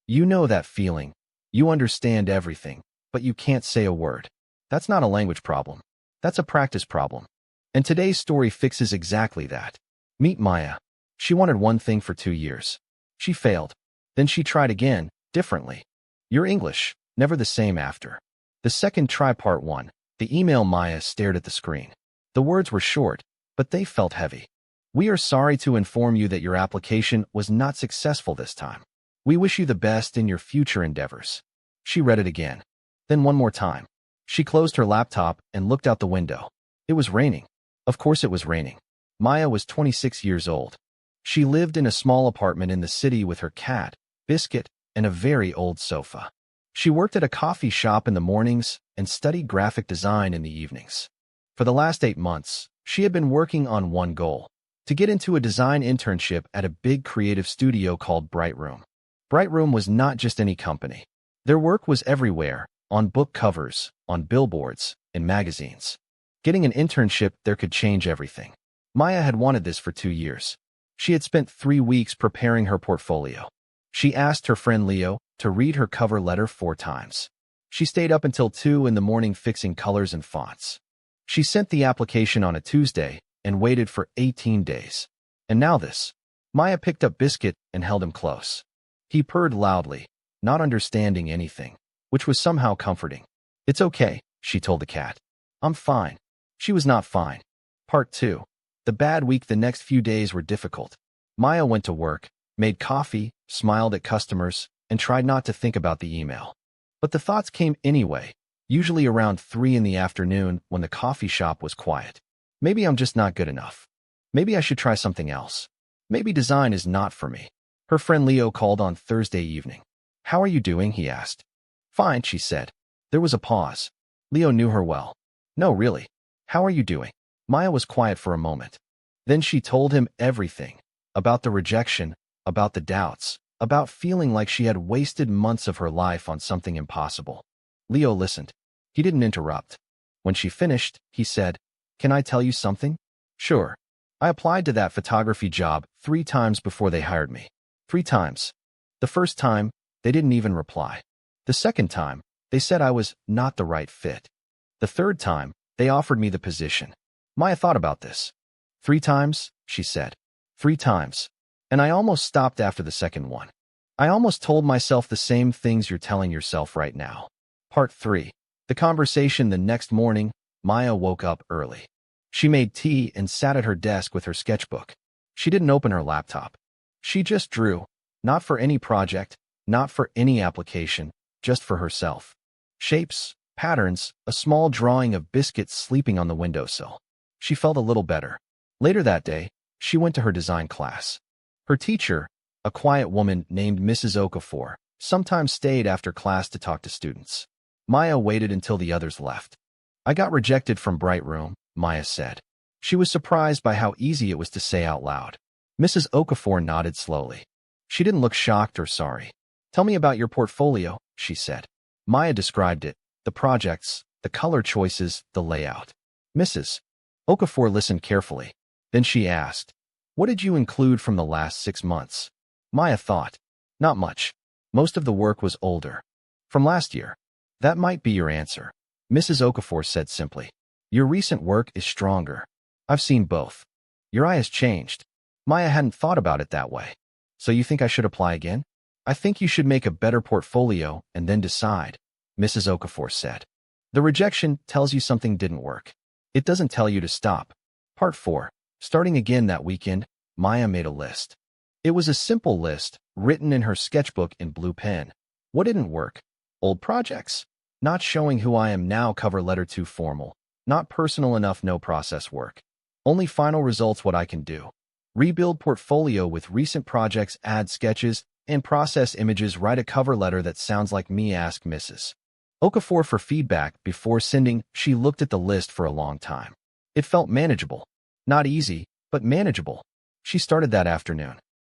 You know that feeling. You understand everything, but you can't say a word. That's not a language problem. That's a practice problem. And today's story fixes exactly that. Meet Maya. She wanted one thing for 2 years. She failed. Then she tried again, differently. Your English, never the same after. The second try, part 1. The email. Maya stared at the screen. The words were short, but they felt heavy. We are sorry to inform you that your application was not successful this time. We wish you the best in your future endeavors. She read it again. Then one more time. She closed her laptop and looked out the window. It was raining. Of course it was raining. Maya was 26 years old. She lived in a small apartment in the city with her cat, Biscuit, and a very old sofa. She worked at a coffee shop in the mornings and studied graphic design in the evenings. For the last 8 months, she had been working on one goal: to get into a design internship at a big creative studio called Bright Room. Bright Room was not just any company. Their work was everywhere, on book covers, on billboards, in magazines. Getting an internship there could change everything. Maya had wanted this for 2 years. She had spent 3 weeks preparing her portfolio. She asked her friend Leo to read her cover letter 4 times. She stayed up until 2 in the morning fixing colors and fonts. She sent the application on a Tuesday and waited for 18 days. And now this. Maya picked up Biscuit and held him close. He purred loudly, not understanding anything, which was somehow comforting. It's okay, she told the cat. I'm fine. She was not fine. Part 2. The bad week. The next few days were difficult. Maya went to work, made coffee, smiled at customers, and tried not to think about the email. But the thoughts came anyway, usually around 3 in the afternoon when the coffee shop was quiet. Maybe I'm just not good enough. Maybe I should try something else. Maybe design is not for me. Her friend Leo called on Thursday evening. How are you doing? He asked. Fine, she said. There was a pause. Leo knew her well. No, really. How are you doing? Maya was quiet for a moment. Then she told him everything. About the rejection, about the doubts, about feeling like she had wasted months of her life on something impossible. Leo listened. He didn't interrupt. When she finished, he said, Can I tell you something? Sure. I applied to that photography job 3 times before they hired me. 3 times. The first time, they didn't even reply. The second time, they said I was not the right fit. The third time, they offered me the position. Maya thought about this. 3 times, she said. 3 times. And I almost stopped after the second one. I almost told myself the same things you're telling yourself right now. Part 3. The conversation. The next morning, Maya woke up early. She made tea and sat at her desk with her sketchbook. She didn't open her laptop. She just drew, not for any project, not for any application, just for herself. Shapes, patterns, a small drawing of Biscuit sleeping on the windowsill. She felt a little better. Later that day, she went to her design class. Her teacher, a quiet woman named Mrs. Okafor, sometimes stayed after class to talk to students. Maya waited until the others left. I got rejected from Bright Room, Maya said. She was surprised by how easy it was to say out loud. Mrs. Okafor nodded slowly. She didn't look shocked or sorry. Tell me about your portfolio, she said. Maya described it, the projects, the color choices, the layout. Mrs. Okafor listened carefully. Then she asked, What did you include from the last 6 months? Maya thought. Not much. Most of the work was older. From last year. That might be your answer. Mrs. Okafor said simply. Your recent work is stronger. I've seen both. Your eye has changed. Maya hadn't thought about it that way. So you think I should apply again? I think you should make a better portfolio and then decide, Mrs. Okafor said. The rejection tells you something didn't work. It doesn't tell you to stop. Part 4. Starting again that weekend, Maya made a list. It was a simple list, written in her sketchbook in blue pen. What didn't work? Old projects. Not showing who I am now. Cover letter too formal. Not personal enough. No process work. Only final results. What I can do. Rebuild portfolio with recent projects. Add sketches and process images. Write a cover letter that sounds like me. Ask Mrs. Okafor for feedback before sending. She looked at the list for a long time. It felt manageable. Not easy, but manageable. She started that afternoon.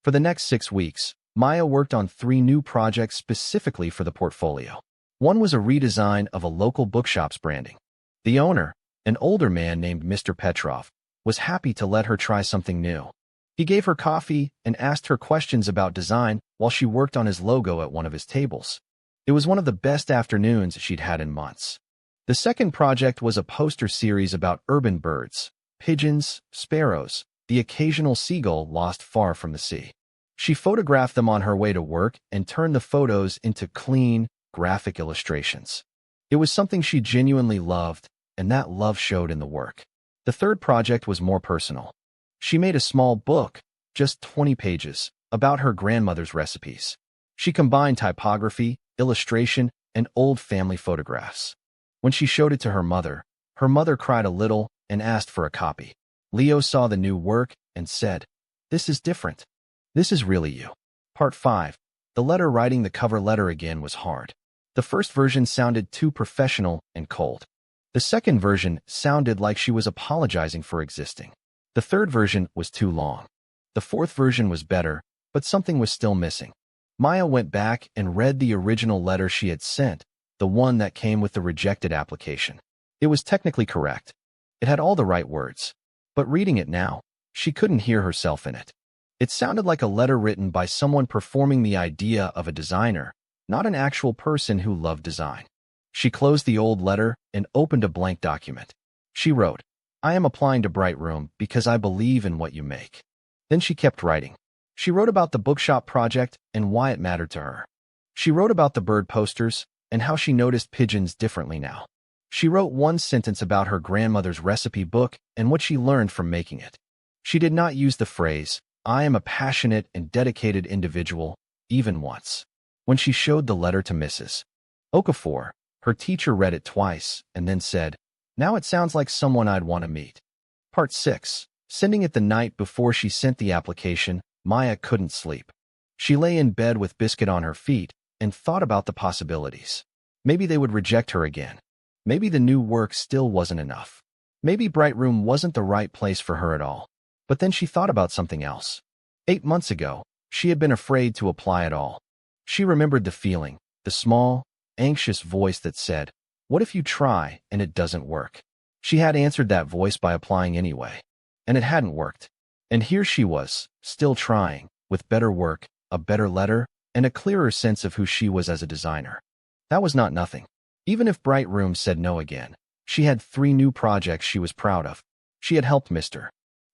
For the next 6 weeks, Maya worked on 3 new projects specifically for the portfolio. One was a redesign of a local bookshop's branding. The owner, an older man named Mr. Petrov, was happy to let her try something new. He gave her coffee and asked her questions about design while she worked on his logo at one of his tables. It was one of the best afternoons she'd had in months. The second project was a poster series about urban birds, pigeons, sparrows, the occasional seagull lost far from the sea. She photographed them on her way to work and turned the photos into clean, graphic illustrations. It was something she genuinely loved, and that love showed in the work. The third project was more personal. She made a small book, just 20 pages, about her grandmother's recipes. She combined typography, illustration, and old family photographs. When she showed it to her mother cried a little and asked for a copy. Leo saw the new work and said, "This is different. This is really you." Part 5. The letter writing the cover letter again was hard. The first version sounded too professional and cold. The second version sounded like she was apologizing for existing. The third version was too long. The fourth version was better, but something was still missing. Maya went back and read the original letter she had sent, the one that came with the rejected application. It was technically correct. It had all the right words. But reading it now, she couldn't hear herself in it. It sounded like a letter written by someone performing the idea of a designer, not an actual person who loved design. She closed the old letter and opened a blank document. She wrote, "I am applying to Bright Room because I believe in what you make." Then she kept writing. She wrote about the bookshop project and why it mattered to her. She wrote about the bird posters and how she noticed pigeons differently now. She wrote one sentence about her grandmother's recipe book and what she learned from making it. She did not use the phrase, "I am a passionate and dedicated individual," even once. When she showed the letter to Mrs. Okafor, her teacher read it twice and then said, "Now it sounds like someone I'd want to meet." Part 6. Sending it the night before she sent the application, Maya couldn't sleep. She lay in bed with biscuit on her feet and thought about the possibilities. Maybe they would reject her again. Maybe the new work still wasn't enough. Maybe Bright Room wasn't the right place for her at all. But then she thought about something else. 8 months ago, she had been afraid to apply at all. She remembered the feeling, the small, anxious voice that said, "What if you try and it doesn't work?" She had answered that voice by applying anyway. And it hadn't worked. And here she was, still trying, with better work, a better letter, and a clearer sense of who she was as a designer. That was not nothing. Even if Bright Room said no again, she had 3 new projects she was proud of. She had helped Mr.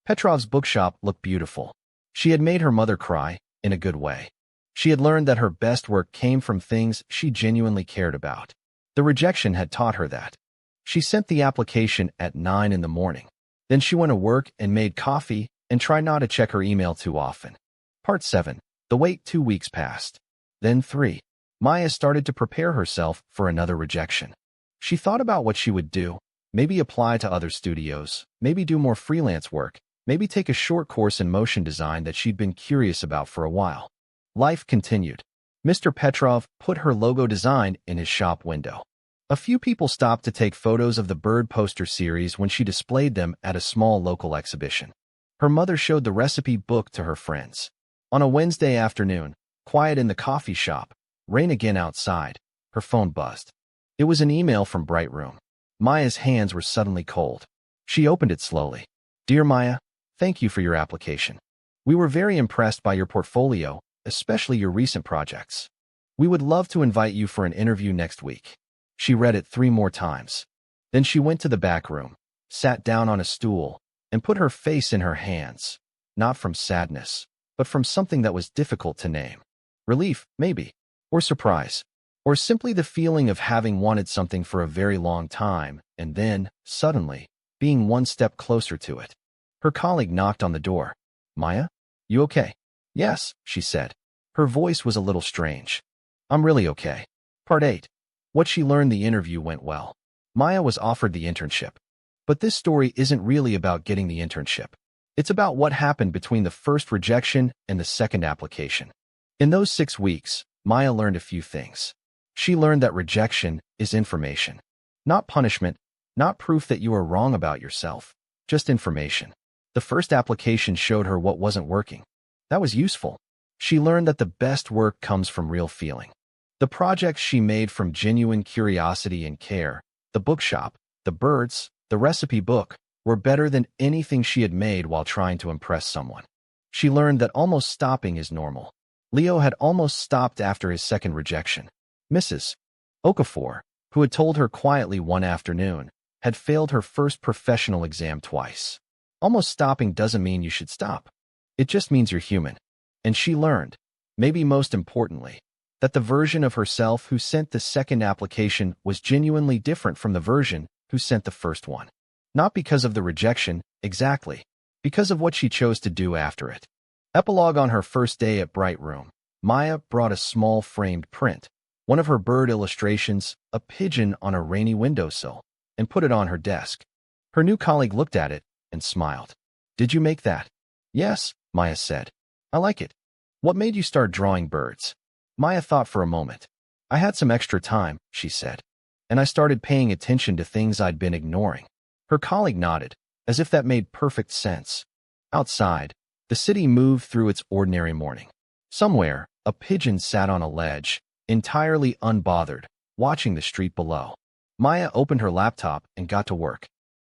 Petrov's bookshop look beautiful. She had made her mother cry, in a good way. She had learned that her best work came from things she genuinely cared about. The rejection had taught her that. She sent the application at 9 in the morning. Then she went to work and made coffee and tried not to check her email too often. Part 7. The wait 2 weeks passed. Then 3. Maya started to prepare herself for another rejection. She thought about what she would do, maybe apply to other studios, maybe do more freelance work, maybe take a short course in motion design that she'd been curious about for a while. Life continued. Mr. Petrov put her logo design in his shop window. A few people stopped to take photos of the bird poster series when she displayed them at a small local exhibition. Her mother showed the recipe book to her friends. On a Wednesday afternoon, quiet in the coffee shop, rain again outside, her phone buzzed. It was an email from Bright Room. Maya's hands were suddenly cold. She opened it slowly. "Dear Maya, thank you for your application. We were very impressed by your portfolio, especially your recent projects. We would love to invite you for an interview next week." She read it 3 more times. Then she went to the back room, sat down on a stool, and put her face in her hands, not from sadness, but from something that was difficult to name. Relief, maybe, or surprise, or simply the feeling of having wanted something for a very long time, and then, suddenly, being one step closer to it. Her colleague knocked on the door. "Maya? You okay?" "Yes," she said. Her voice was a little strange. "I'm really okay." Part 8. What she learned: the interview went well. Maya was offered the internship. But this story isn't really about getting the internship. It's about what happened between the first rejection and the second application. In those 6 weeks, Maya learned a few things. She learned that rejection is information. Not punishment, not proof that you are wrong about yourself, just information. The first application showed her what wasn't working. That was useful. She learned that the best work comes from real feeling. The projects she made from genuine curiosity and care, the bookshop, the birds, the recipe book, were better than anything she had made while trying to impress someone. She learned that almost stopping is normal. Leo had almost stopped after his second rejection. Mrs. Okafor, who had told her quietly one afternoon, had failed her first professional exam twice. Almost stopping doesn't mean you should stop. It just means you're human. And she learned, maybe most importantly, that the version of herself who sent the second application was genuinely different from the version who sent the first one. Not because of the rejection, exactly, because of what she chose to do after it. Epilogue. On her first day at Bright Room, Maya brought a small framed print, one of her bird illustrations, a pigeon on a rainy windowsill, and put it on her desk. Her new colleague looked at it and smiled. "Did you make that?" "Yes," Maya said. "I like it." "What made you start drawing birds?" Maya thought for a moment. "I had some extra time," she said, "and I started paying attention to things I'd been ignoring." Her colleague nodded, as if that made perfect sense. Outside, the city moved through its ordinary morning. Somewhere, a pigeon sat on a ledge, entirely unbothered, watching the street below. Maya opened her laptop and got to work.